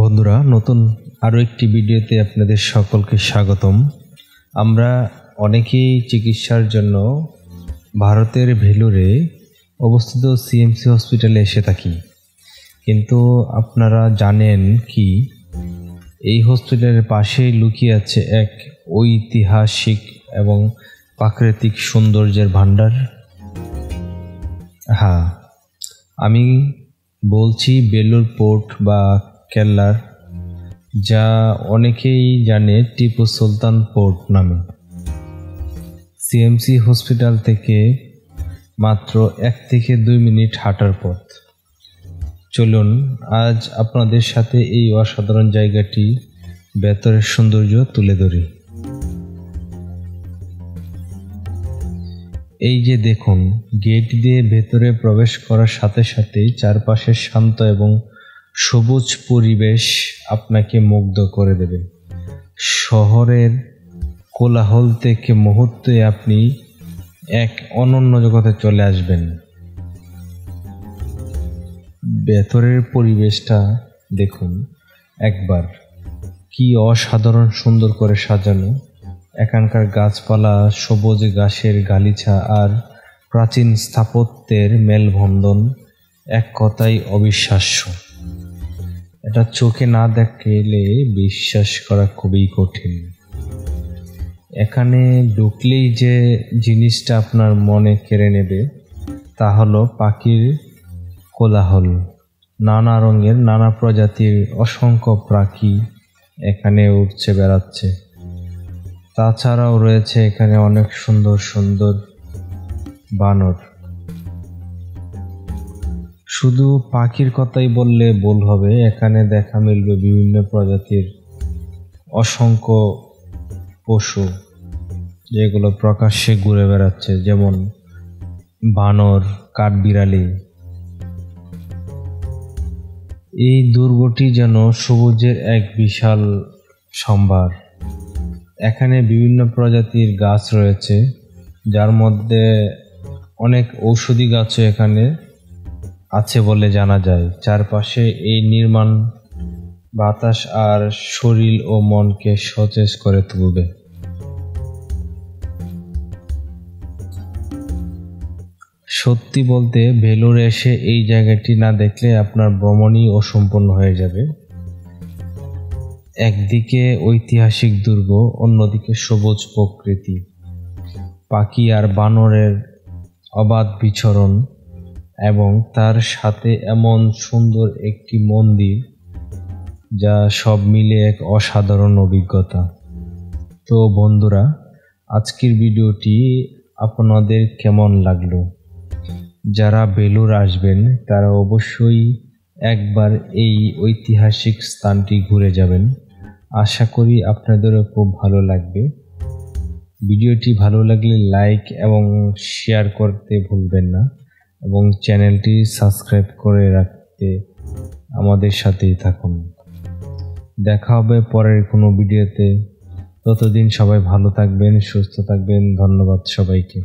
বন্ধুরা, নতুন আরও একটি ভিডিওতে আপনাদের সকলকে স্বাগতম। আমরা অনেকেই চিকিৎসার জন্য ভারতের ভেলোরে অবস্থিত সিএমসি হসপিটালে এসে থাকি, কিন্তু আপনারা জানেন কি এই হসপিটালের পাশেই লুকিয়ে আছে এক ঐতিহাসিক এবং প্রাকৃতিক সৌন্দর্যের ভাণ্ডার? হ্যাঁ, আমি বলছি বেলুড় পোর্ট বা কেল্লার, যা অনেকেই জানে টিপু সুলতান পোর্ট নামে। সিএমসি হসপিটাল থেকে মাত্র 1 থেকে 2 মিনিট হাঁটার পথ। চলুন আজ আপনাদের সাথে এই অসাধারণ জায়গাটি ভেতরের সৌন্দর্য তুলে ধরি। এই যে দেখুন, গেট দিয়ে ভেতরে প্রবেশ করার সাথে সাথেই চারপাশে শান্ত এবং সবুজ পরিবেশ আপনাকে মুগ্ধ করে দেবে। শহরের কোলাহল থেকে মুহূর্তে আপনি এক অনন্য জগতে চলে আসবেন। ভেতরের পরিবেশটা দেখুন একবার, কি অসাধারণ সুন্দর করে সাজানো। এখানকার গাছপালা, সবুজ ঘাসের গালিচা আর প্রাচীন স্থাপত্যের মেলবন্ধন এক কথায় অবিশ্বাস্য। এটা চোখে না দেখলে বিশ্বাস করা খুবই কঠিন। এখানে ঢুকলেই যে জিনিসটা আপনার মনে কেড়ে নেবে তা হলো পাখির কোলাহল। নানা রঙের, নানা প্রজাতির অসংখ্য পাখি এখানে উড়ছে বেড়াচ্ছে। তাছাড়াও রয়েছে এখানে অনেক সুন্দর সুন্দর বানর। শুধু পাখির কথাই বললে ভুল হবে, এখানে দেখা মিলবে বিভিন্ন প্রজাতির অসংখ্য পশু যেগুলো প্রকাশ্যে ঘুরে বেড়াচ্ছে, যেমন বানর, কাঠবিড়ালি। এই দুর্গটি যেন সবুজের এক বিশাল সম্ভার। এখানে বিভিন্ন প্রজাতির গাছ রয়েছে, যার মধ্যে অনেক ঔষধি গাছও এখানে আছে বলে জানা যায়। চারপাশে এই নির্মাণ বাতাস আর শরীর ও মনকে সতেজ করে তুলবে। সত্যি বলতে, ভেলোরে এসে এই জায়গাটি না দেখলে আপনার ভ্রমণই অসম্পূর্ণ হয়ে যাবে। একদিকে ঐতিহাসিক দুর্গ, অন্যদিকে সবুজ প্রকৃতি, পাখি আর বানরের অবাধ বিচরণ, এবং তার সাথে এমন সুন্দর একটি মন্দির, যা সব মিলে এক অসাধারণ অভিজ্ঞতা। তো বন্ধুরা, আজকের ভিডিওটি আপনাদের কেমন লাগলো? যারা বেলুড় আসবেন তারা অবশ্যই একবার এই ঐতিহাসিক স্থানটি ঘুরে যাবেন। আশা করি আপনাদেরও খুব ভালো লাগবে। ভিডিওটি ভালো লাগলে লাইক এবং শেয়ার করতে ভুলবেন না, এবং চ্যানেলটি সাবস্ক্রাইব করে রাখতে আমাদের সাথেই থাকুন। দেখা হবে পরের কোনো ভিডিওতে। ততদিন সবাই ভালো থাকবেন, সুস্থ থাকবেন। ধন্যবাদ সবাইকে।